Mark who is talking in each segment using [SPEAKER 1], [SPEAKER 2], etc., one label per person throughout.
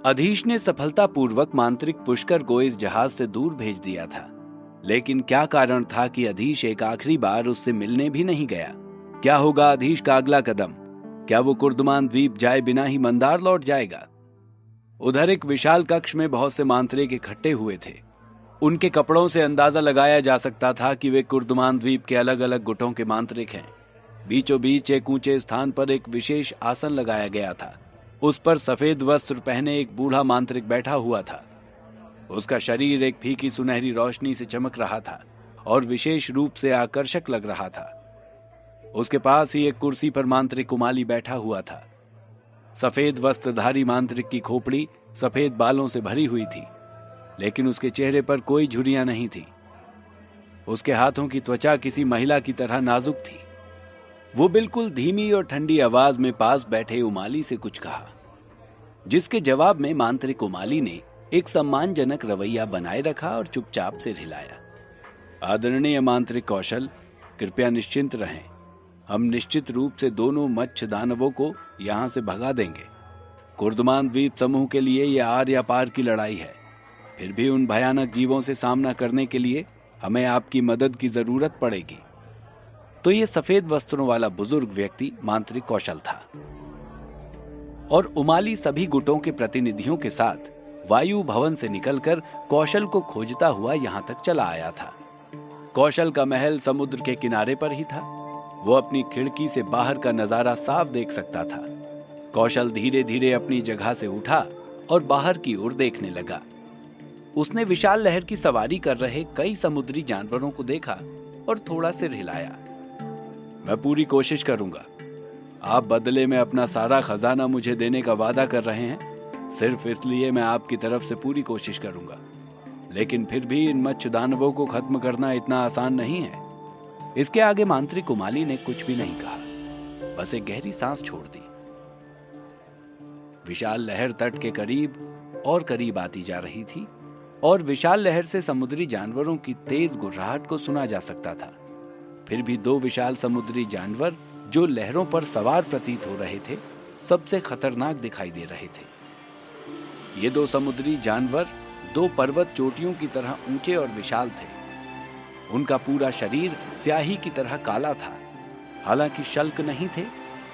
[SPEAKER 1] अधीश ने सफलतापूर्वक मांत्रिक पुष्कर को इस जहाज से दूर भेज दिया था, लेकिन क्या कारण था कि अधीश एक आखिरी बार उससे मिलने भी नहीं गया? क्या होगा अधीश का अगला कदम? क्या वो कुर्दमान द्वीप जाए बिना ही मंदार लौट जाएगा? उधर एक विशाल कक्ष में बहुत से मांत्रिक इकट्ठे हुए थे। उनके कपड़ों से अंदाजा लगाया जा सकता था कि वे कुर्दमान द्वीप के अलग अलग गुटों के मांत्रिक हैं। बीचों बीच एक ऊंचे स्थान पर एक विशेष आसन लगाया गया था। उस पर सफेद वस्त्र पहने एक बूढ़ा मांत्रिक बैठा हुआ था। उसका शरीर एक फीकी सुनहरी रोशनी से चमक रहा था और विशेष रूप से आकर्षक लग रहा था। उसके पास ही एक कुर्सी पर मांत्रिक उमाली बैठा हुआ था। सफेद वस्त्रधारी मांत्रिक की खोपड़ी सफेद बालों से भरी हुई थी, लेकिन उसके चेहरे पर कोई झुर्रियां नहीं थी। उसके हाथों की त्वचा किसी महिला की तरह नाजुक थी। वो बिल्कुल धीमी और ठंडी आवाज में पास बैठे उमाली से कुछ कहा, जिसके जवाब में मांत्रिक उमाली ने एक सम्मानजनक रवैया बनाए रखा और चुपचाप से हिलाया। आदरणीय मांत्रिक कौशल, कृपया निश्चिंत रहें। हम निश्चित रूप से दोनों मच्छ दानवों को यहां से भगा देंगे। कुर्दमान द्वीप समूह के लिए यह आर या पार की लड़ाई है। फिर भी उन भयानक जीवों से सामना करने के लिए हमें आपकी मदद की जरूरत पड़ेगी। तो ये सफेद वस्त्रों वाला बुजुर्ग व्यक्ति मांत्रिक कौशल था और उमाली सभी गुटों के प्रतिनिधियों के साथ वायु भवन से निकलकर कौशल को खोजता हुआ यहां तक चला आया था। कौशल का महल समुद्र के किनारे पर ही था। वो अपनी खिड़की से बाहर का नजारा साफ देख सकता था। कौशल धीरे धीरे अपनी जगह से उठा और बाहर की ओर देखने लगा। उसने विशाल लहर की सवारी कर रहे कई समुद्री जानवरों को देखा और थोड़ा सिर हिलाया। मैं पूरी कोशिश करूंगा। आप बदले में अपना सारा खजाना मुझे देने का वादा कर रहे हैं। सिर्फ इसलिए मैं आपकी तरफ से पूरी कोशिश करूंगा, लेकिन फिर भी इन मच्छ दानवों को खत्म करना इतना आसान नहीं है। इसके आगे मांत्रिक उमाली ने कुछ भी नहीं कहा, बस एक गहरी सांस छोड़ दी। विशाल लहर तट के करीब और करीब आती जा रही थी और विशाल लहर से समुद्री जानवरों की तेज गुर्राहट को सुना जा सकता था। फिर भी दो विशाल समुद्री जानवर जो लहरों पर सवार प्रतीत हो रहे थे, सबसे खतरनाक दिखाई दे रहे थे। ये दो समुद्री जानवर दो पर्वत चोटियों की तरह ऊंचे और विशाल थे। उनका पूरा शरीर स्याही की तरह काला था। हालांकि शल्क नहीं थे,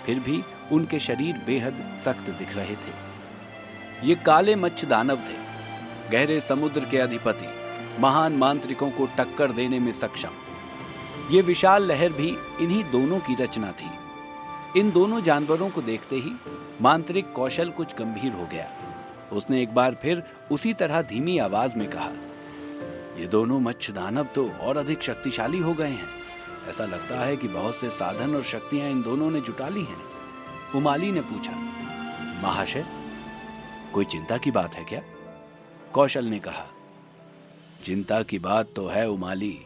[SPEAKER 1] फिर भी उनके शरीर बेहद सख्त दिख रहे थे। ये काले मच्छ दानव थे, गहरे समुद्र के अधिपति, महान मांत्रिकों को टक्कर देने में सक्षम। ये विशाल लहर भी इन्हीं दोनों की रचना थी। इन दोनों जानवरों को देखते ही मांत्रिक कौशल कुछ गंभीर हो गया। उसने एक बार फिर उसी तरह धीमी आवाज में कहा, ये दोनों मच्छ दानव तो और अधिक शक्तिशाली हो गए हैं। ऐसा लगता है कि बहुत से साधन और शक्तियां इन दोनों ने जुटा ली हैं। उमाली ने पूछा, महाशय, कोई चिंता की बात है क्या? कौशल ने कहा, चिंता की बात तो है उमाली।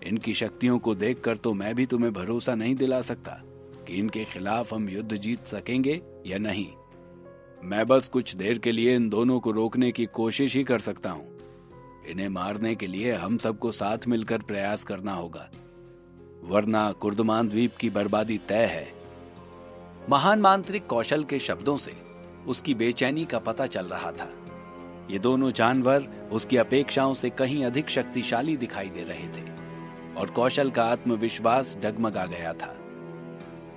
[SPEAKER 1] इनकी शक्तियों को देखकर तो मैं भी तुम्हें भरोसा नहीं दिला सकता कि इनके खिलाफ हम युद्ध जीत सकेंगे या नहीं। मैं बस कुछ देर के लिए इन दोनों को रोकने की कोशिश ही कर सकता हूं। इन्हें मारने के लिए हम सबको साथ मिलकर प्रयास करना होगा, वरना कुर्दमान द्वीप की बर्बादी तय है। महान मांत्रिक कौशल के शब्दों से उसकी बेचैनी का पता चल रहा था। ये दोनों जानवर उसकी अपेक्षाओं से कहीं अधिक शक्तिशाली दिखाई दे रहे थे और कौशल का आत्मविश्वास डगमगा गया था।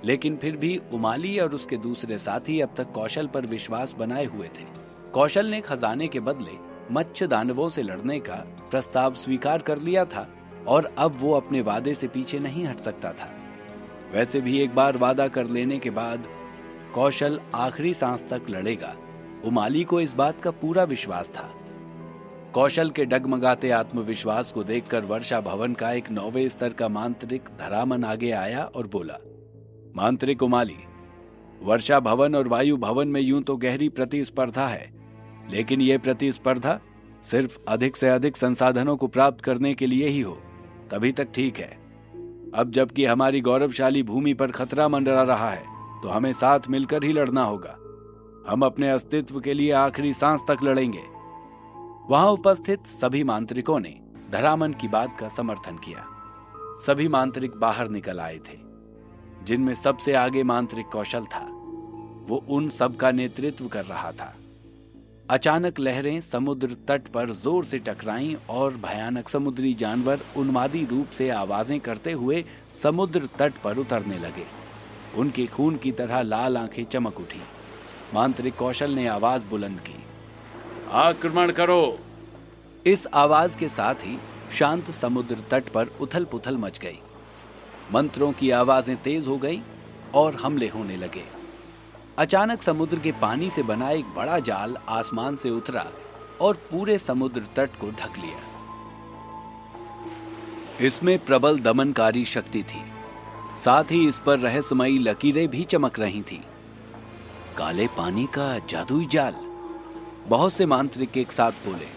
[SPEAKER 1] लेकिन फिर भी उमाली और उसके दूसरे साथी अब तक कौशल पर विश्वास बनाए हुए थे। कौशल ने खजाने के बदले मच्छ दानवों से लड़ने का प्रस्ताव स्वीकार कर लिया था और अब वो अपने वादे से पीछे नहीं हट सकता था। वैसे भी एक बार वादा कर लेने के बाद कौशल आखिरी सांस तक लड़ेगा। उमाली को इस बात का पूरा विश्वास था। कौशल के डगमगाते आत्मविश्वास को देखकर वर्षा भवन का एक 9वें स्तर का मांत्रिक धरामन आगे आया और बोला, मांत्रिक उमाली, वर्षा भवन और वायु भवन में यूं तो गहरी प्रतिस्पर्धा है, लेकिन यह प्रतिस्पर्धा सिर्फ अधिक से अधिक संसाधनों को प्राप्त करने के लिए ही हो, तभी तक ठीक है। अब जबकि हमारी गौरवशाली भूमि पर खतरा मंडरा रहा है, तो हमें साथ मिलकर ही लड़ना होगा। हम अपने अस्तित्व के लिए आखिरी सांस तक लड़ेंगे। वहां उपस्थित सभी मांत्रिकों ने धरामन की बात का समर्थन किया। सभी मांत्रिक बाहर निकल आए थे, जिनमें सबसे आगे मांत्रिक कौशल था। वो उन सब का नेतृत्व कर रहा था। अचानक लहरें समुद्र तट पर जोर से टकराईं और भयानक समुद्री जानवर उन्मादी रूप से आवाजें करते हुए समुद्र तट पर उतरने लगे। उनके खून की तरह लाल आंखें चमक उठी। मांत्रिक कौशल ने आवाज बुलंद की, आक्रमण करो। इस आवाज के साथ ही शांत समुद्र तट पर उथल पुथल मच गई। मंत्रों की आवाजें तेज हो गईं और हमले होने लगे। अचानक समुद्र के पानी से बना एक बड़ा जाल आसमान से उतरा और पूरे समुद्र तट को ढक लिया। इसमें प्रबल दमनकारी शक्ति थी, साथ ही इस पर रहस्यमयी लकीरें भी चमक रही थीं। काले पानी का जादुई जाल, बहुत से मांत्रिक एक साथ बोले।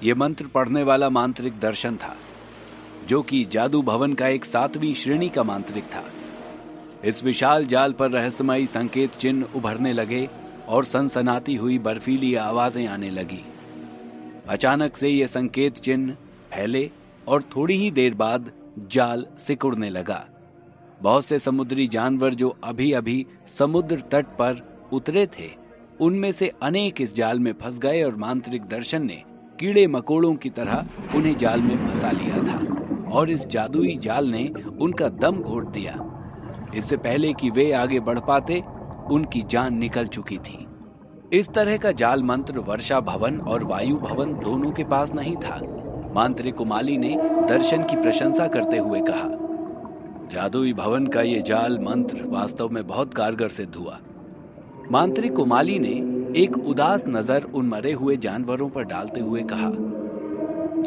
[SPEAKER 1] यह मंत्र पढ़ने वाला मांत्रिक दर्शन था, जो कि जादू भवन का एक 7वीं श्रेणी का मांत्रिक था। इस विशाल जाल पर रहस्यमयी संकेत चिन्ह उभरने लगे और सनसनाती हुई बर्फीली आवाजें आने लगी। अचानक से ये संकेत चिन्ह फैले और थोड़ी ही देर बाद जाल सिकुड़ने लगा। बहुत से समुद्री जानवर जो अभी अभी समुद्र तट पर उतरे थे, उनमें से अनेक इस जाल में फंस गए और मांत्रिक दर्शन ने कीड़े मकोड़ों की तरह उन्हें जाल में फंसा लिया था और इस जादुई जाल ने उनका दम घोट दिया। इससे पहले कि वे आगे बढ़ पाते, उनकी जान निकल चुकी थी। इस तरह का जाल मंत्र वर्षा भवन और वायु भवन दोनों के पास नहीं था। मांत्रिक उमाली ने दर्शन की प्रशंसा करते हुए कहा, जादुई भवन का ये जाल मंत्र वास्तव में बहुत कारगर सिद्ध हुआ। मांत्रिक उमाली ने एक उदास नजर उन मरे हुए जानवरों पर डालते हुए कहा,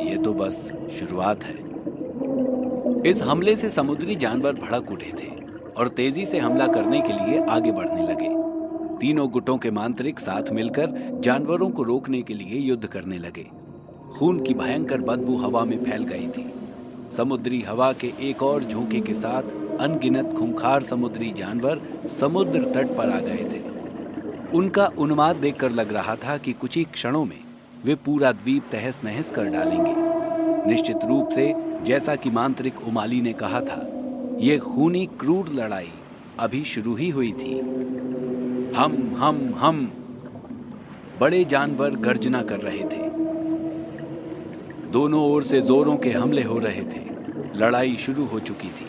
[SPEAKER 1] यह तो बस शुरुआत है। इस हमले से समुद्री जानवर भड़क उठे थे और तेजी से हमला करने के लिए आगे बढ़ने लगे। तीनों गुटों के मांत्रिक साथ मिलकर जानवरों को रोकने के लिए युद्ध करने लगे। खून की भयंकर बदबू हवा में फैल गई थी। समुद्री हवा के एक और झोंके के साथ अनगिनत खूंखार समुद्री जानवर समुद्र तट पर आ गए थे। उनका उन्माद देखकर लग रहा था कि कुछ ही क्षणों में वे पूरा द्वीप तहस नहस कर डालेंगे। निश्चित रूप से, जैसा कि मांत्रिक उमाली ने कहा था, यह खूनी क्रूर लड़ाई अभी शुरू ही हुई थी। हम बड़े जानवर गर्जना कर रहे थे। दोनों ओर से जोरों के हमले हो रहे थे। लड़ाई शुरू हो चुकी थी।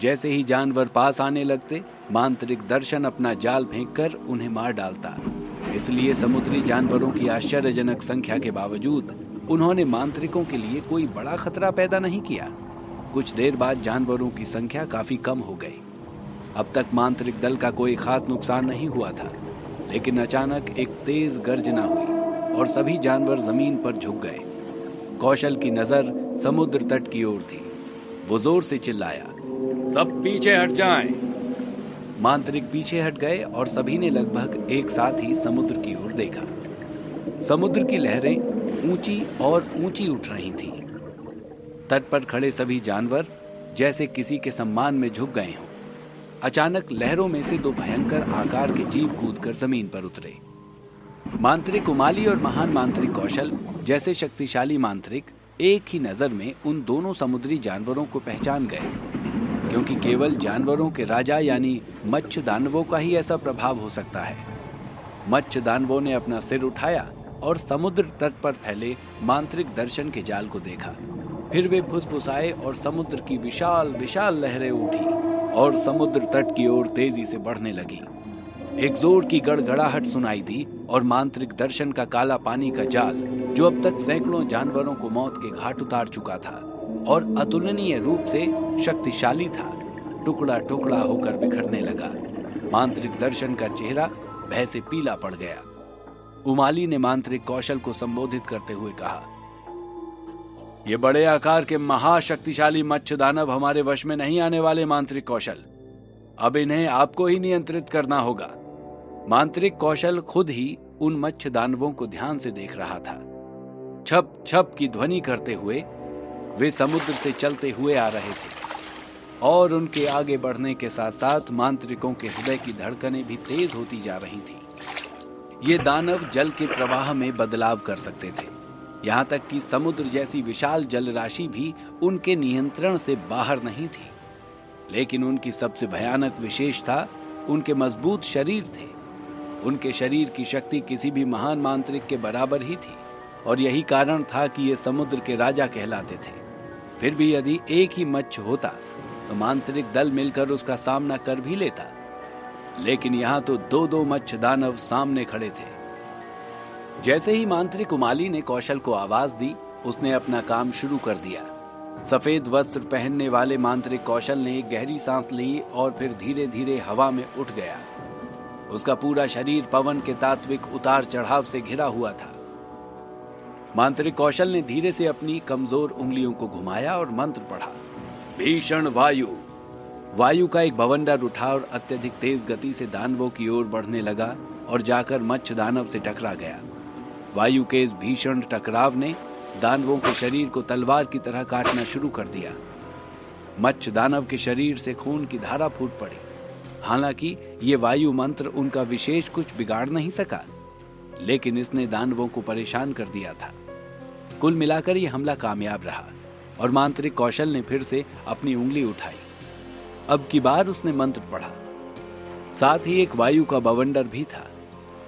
[SPEAKER 1] जैसे ही जानवर पास आने लगते, मांत्रिक दर्शन अपना जाल फेंककर उन्हें मार डालता। इसलिए समुद्री जानवरों की आश्चर्यजनक संख्या के बावजूद उन्होंने मांत्रिकों के लिए कोई बड़ा खतरा पैदा नहीं किया। कुछ देर बाद जानवरों की संख्या काफी कम हो गई। अब तक मांत्रिक दल का कोई खास नुकसान नहीं हुआ था, लेकिन अचानक एक तेज गर्जना हुई और सभी जानवर जमीन पर झुक गए। कौशल की नजर समुद्र तट की ओर थी। वो जोर से चिल्लाया, सब पीछे हट जाएं। मांत्रिक पीछे हट गए और सभी ने लगभग एक साथ ही समुद्र की ओर देखा। समुद्र की लहरें ऊंची और ऊंची उठ रही थीं। तट पर खड़े सभी जानवर जैसे किसी के सम्मान में झुक गए हों। अचानक लहरों में से 2 भयंकर आकार के जीव कूदकर जमीन पर उतरे। मांत्रिक उमाली और महान मांत्रिक कौशल जैसे शक्तिशाली मांत्रिक एक ही नजर में उन दोनों समुद्री जानवरों को पहचान गए, क्योंकि केवल जानवरों के राजा यानी मत्स्य दानवों का ही ऐसा प्रभाव हो सकता है। मत्स्य दानवों ने अपना सिर उठाया और समुद्र तट पर फैले मांत्रिक दर्शन के जाल को देखा। फिर वे फुसफुसाए और समुद्र की विशाल विशाल लहरें उठी और समुद्र तट की ओर तेजी से बढ़ने लगी। एक जोर की गड़गड़ाहट सुनाई दी और मांत्रिक दर्शन का काला पानी का जाल, जो अब तक सैकड़ों जानवरों को मौत के घाट उतार चुका था और अतुलनीय रूप से शक्तिशाली था, टुकड़ा टुकड़ा होकर बिखरने लगा। मांत्रिक दर्शन का चेहरा भय से पीला पड़ गया। उमाली ने मांत्रिक कौशल को संबोधित करते हुए कहा, ये बड़े आकार के महाशक्तिशाली मत्स्य दानव हमारे वश में नहीं आने वाले मांत्रिक कौशल। अब इन्हें आपको ही नियंत्रित करना होगा। मांत्रिक कौशल खुद ही उन मत्स्य दानवों को ध्यान से देख रहा था। छप छप की ध्वनि करते हुए वे समुद्र से चलते हुए आ रहे थे और उनके आगे बढ़ने के साथ साथ मांत्रिकों के हृदय की धड़कनें भी तेज होती जा रही थी। ये दानव जल के प्रवाह में बदलाव कर सकते थे। यहाँ तक कि समुद्र जैसी विशाल जल राशि भी उनके नियंत्रण से बाहर नहीं थी। लेकिन उनकी सबसे भयानक विशेषता उनके मजबूत शरीर थे। उनके शरीर की शक्ति किसी भी महान मांत्रिक के बराबर ही थी और यही कारण था कि ये समुद्र के राजा कहलाते थे। फिर भी यदि एक ही मच्छ होता तो मांत्रिक दल मिलकर उसका सामना कर भी लेता, लेकिन यहां तो दो दो मच्छ दानव सामने खड़े थे। जैसे ही मांत्रिक उमाली ने कौशल को आवाज दी, उसने अपना काम शुरू कर दिया। सफेद वस्त्र पहनने वाले मांत्रिक कौशल ने एक गहरी सांस ली और फिर धीरे धीरे हवा में उठ गया। उसका पूरा शरीर पवन के तात्विक उतार चढ़ाव से घिरा हुआ था। मांत्रिक कौशल ने धीरे से अपनी कमजोर उंगलियों को घुमाया और मंत्र पढ़ा। भीषण वायु। वायु का एक बवंडर उठा और अत्यधिक तेज गति से दानवों की ओर बढ़ने लगा और जाकर मच्छ दानव से टकरा गया। वायु के इस भीषण टकराव ने दानवों के शरीर को तलवार की तरह काटना शुरू कर दिया। मच्छ दानव के शरीर से खून की धारा फूट पड़ी। हालांकि ये वायु मंत्र उनका विशेष कुछ बिगाड़ नहीं सका, लेकिन इसने दानवों को परेशान कर दिया था। कुल मिलाकर यह हमला कामयाब रहा और मांत्रिक कौशल ने फिर से अपनी उंगली उठाई। अब की बार उसने मंत्र पढ़ा। साथ ही एक वायु का बवंडर भी था।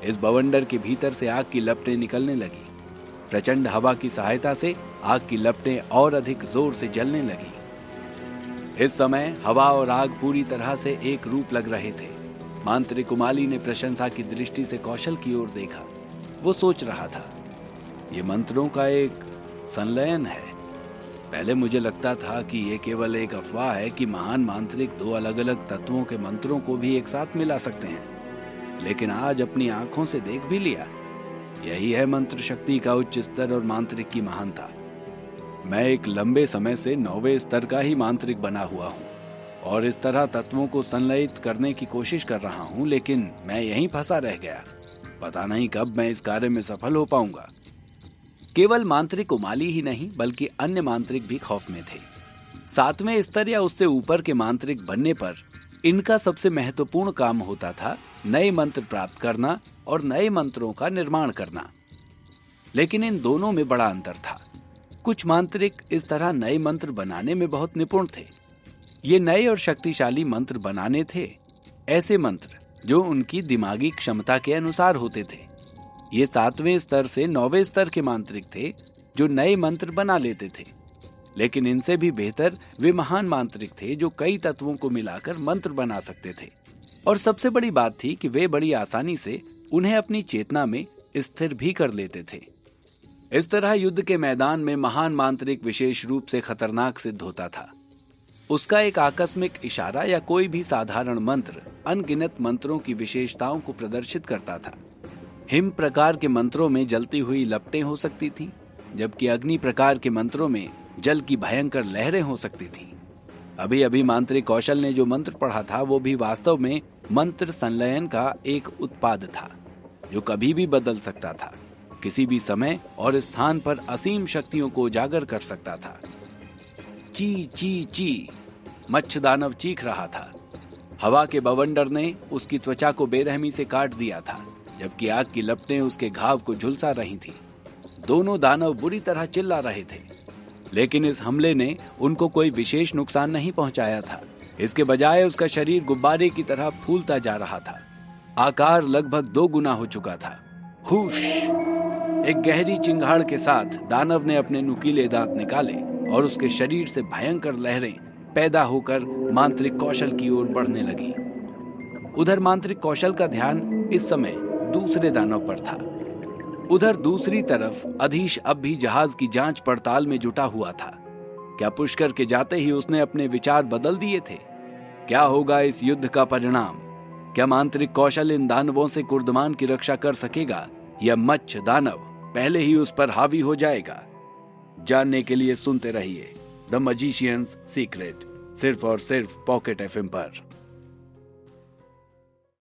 [SPEAKER 1] इस बवंडर के भीतर से आग की लपटें निकलने लगी। प्रचंड हवा की सहायता से आग की लपटें और अधिक जोर से जलने लगी। इस समय हवा और आग पूरी तरह से एक रूप लग रहे थे। मांत्रिक उमाली ने प्रशंसा की दृष्टि से कौशल की ओर देखा। वो सोच रहा था, ये मंत्रों का एक संलयन है। पहले मुझे लगता था कि ये केवल एक अफवाह है कि महान मांत्रिक दो अलग अलग तत्वों के मंत्रों को भी एक साथ मिला सकते हैं, लेकिन आज अपनी आंखों से देख भी लिया। यही है मंत्र शक्ति का उच्च स्तर और मांत्रिक की महानता। मैं एक लंबे समय से 9वें स्तर का ही मांत्रिक बना हुआ हूँ और इस तरह तत्वों को संलयित करने की कोशिश कर रहा हूँ, लेकिन मैं यहीं फंसा रह गया। पता नहीं कब मैं इस कार्य में सफल हो पाऊंगा। केवल मांत्रिक उमाली ही नहीं बल्कि अन्य मांत्रिक भी खौफ में थे। 7वें स्तर या उससे ऊपर के मांत्रिक बनने पर इनका सबसे महत्वपूर्ण काम होता था नए मंत्र प्राप्त करना और नए मंत्रों का निर्माण करना। लेकिन इन दोनों में बड़ा अंतर था। कुछ मांत्रिक इस तरह नए मंत्र बनाने में बहुत निपुण थे। ये नए और शक्तिशाली मंत्र बनाने थे, ऐसे मंत्र जो उनकी दिमागी क्षमता के अनुसार होते थे। ये 7वें स्तर से 9वें स्तर के मांत्रिक थे जो नए मंत्र बना लेते थे, लेकिन इनसे भी बेहतर वे महान मांत्रिक थे जो कई तत्वों को मिलाकर मंत्र बना सकते थे। और सबसे बड़ी बात थी कि वे बड़ी आसानी से उन्हें अपनी चेतना में स्थिर भी कर लेते थे। इस तरह युद्ध के मैदान में महान मांत्रिक विशेष रूप से खतरनाक सिद्ध होता था। उसका एक आकस्मिक इशारा या कोई भी साधारण मंत्र अनगिनत मंत्रों की विशेषताओं को प्रदर्शित करता था। हिम प्रकार के मंत्रों में जलती हुई लपटें हो सकती थीं, जबकि अग्नि प्रकार के मंत्रों में जल की भयंकर लहरें हो सकती थीं। अभी अभी मांत्रिक कौशल ने जो मंत्र पढ़ा था वो भी वास्तव में मंत्र संलयन का एक उत्पाद था जो कभी भी बदल सकता था, किसी भी समय और स्थान पर असीम शक्तियों को उजागर कर सकता था। ची ची ची, मच्छ दानव चीख रहा था। हवा के बवंडर ने उसकी त्वचा को बेरहमी से काट दिया था, जबकि आग की लपटें उसके घाव को झुलसा रही थीं। दोनों दानव बुरी तरह चिल्ला रहे थे, लेकिन इस हमले ने उनको कोई विशेष नुकसान नहीं पहुंचाया था। इसके बजाय उसका शरीर गुब्बारे की तरह फूलता जा रहा था। आकार लगभग 2 गुना हो चुका था। हुश! एक गहरी चिंगाड़ के साथ दानव ने अपने नुकीले दांत निकाले और उसके शरीर से भयंकर लहरें पैदा होकर मांत्रिक कौशल की ओर बढ़ने लगी। उधर मांत्रिक कौशल का ध्यान इस समय दूसरे दानव पर था। उधर दूसरी तरफ अधीश अब भी जहाज की जांच पड़ताल में जुटा हुआ था। क्या पुष्कर के जाते ही उसने अपने विचार बदल दिए थे? क्या होगा इस युद्ध का परिणाम? क्या मांत्रिक कौशल इन दानवों से कुर्दमान की रक्षा कर सकेगा या मच्छ दानव पहले ही उस पर हावी हो जाएगा? जानने के लिए सुनते रहिए द मजिशियंस सीक्रेट, सिर्फ और सिर्फ पॉकेट एफएम पर।